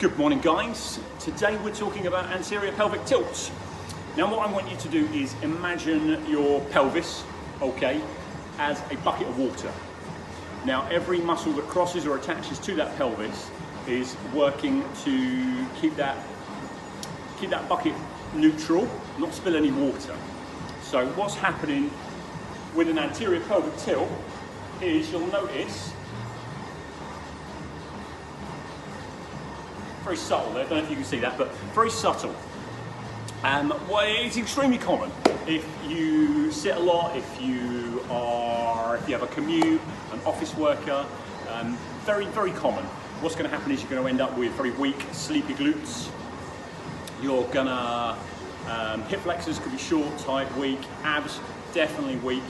Good morning, guys. Today we're talking about anterior pelvic tilts. Now what I want you to do is imagine your pelvis, okay, as a bucket of water. Now every muscle that crosses or attaches to that pelvis is working to keep that bucket neutral, not spill any water. So what's happening with an anterior pelvic tilt is you'll notice, very subtle there, I don't know if you can see that, but very subtle. Well, it's extremely common if you sit a lot, if you have a commute, an office worker, very, very common. What's going to happen is you're going to end up with very weak, sleepy glutes. You're gonna, hip flexors could be short, tight, weak, abs definitely weak,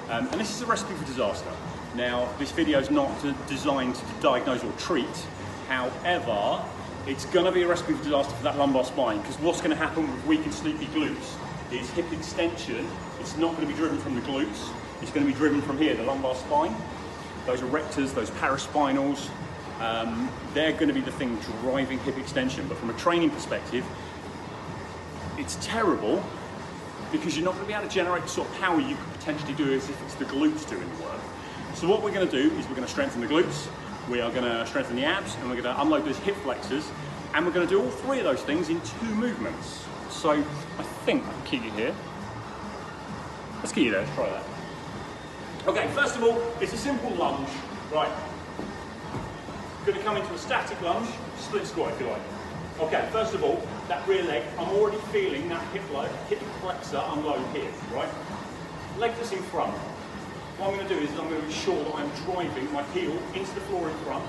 and this is a recipe for disaster. Now, this video is not designed to diagnose or treat, however, it's going to be a recipe for disaster for that lumbar spine, because what's going to happen with weak and sleepy glutes is hip extension. It's not going to be driven from the glutes, it's going to be driven from here, the lumbar spine. Those erectors, those paraspinals, they're going to be the thing driving hip extension. But from a training perspective, it's terrible because you're not going to be able to generate the sort of power you could potentially do as if it's the glutes doing the work. So what we're going to do is we're going to strengthen the glutes, we are going to strengthen the abs, and we're going to unload those hip flexors, and we're going to do all three of those things in 2 movements. So I think I can keep you here. Let's keep you there, let's try that. Okay, first of all, it's a simple lunge. Right. Going to come into a static lunge, split squat if you like. Okay, first of all, that rear leg, I'm already feeling that hip flexor unload here, right? Leg that's in front. What I'm going to do is I'm going to ensure that I'm driving my heel into the floor in front.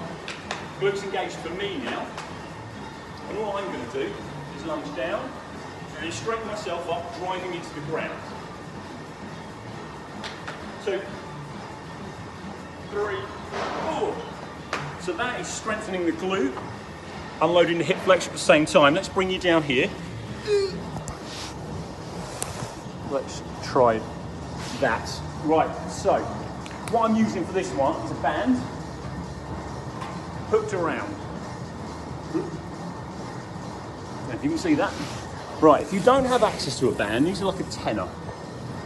Glutes engaged for me now. And all I'm going to do is lunge down and then straighten myself up, driving into the ground. 2, 3, 4. So that is strengthening the glute, unloading the hip flexor at the same time. Let's bring you down here. Let's try that. Right, so what I'm using for this one is a band hooked around. If you can see that. Right, if you don't have access to a band, these are like a tenner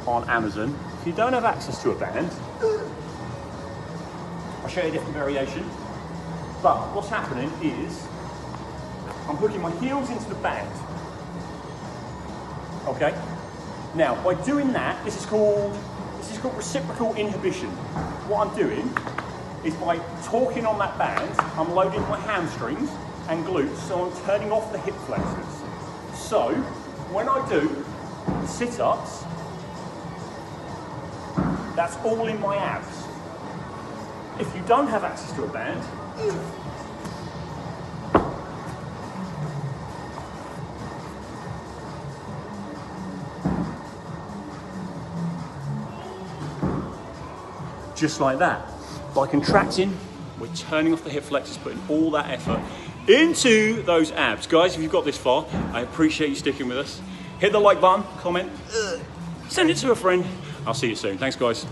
on Amazon. If you don't have access to a band, I'll show you a different variation. But what's happening is I'm hooking my heels into the band. Okay? Now, by doing that, this is called reciprocal inhibition. What I'm doing is by torquing on that band, I'm loading my hamstrings and glutes, so I'm turning off the hip flexors. So, when I do sit-ups, that's all in my abs. If you don't have access to a band, just like that. By contracting, we're turning off the hip flexors, putting all that effort into those abs. Guys, if you've got this far, I appreciate you sticking with us. Hit the like button, comment, send it to a friend. I'll see you soon. Thanks, guys.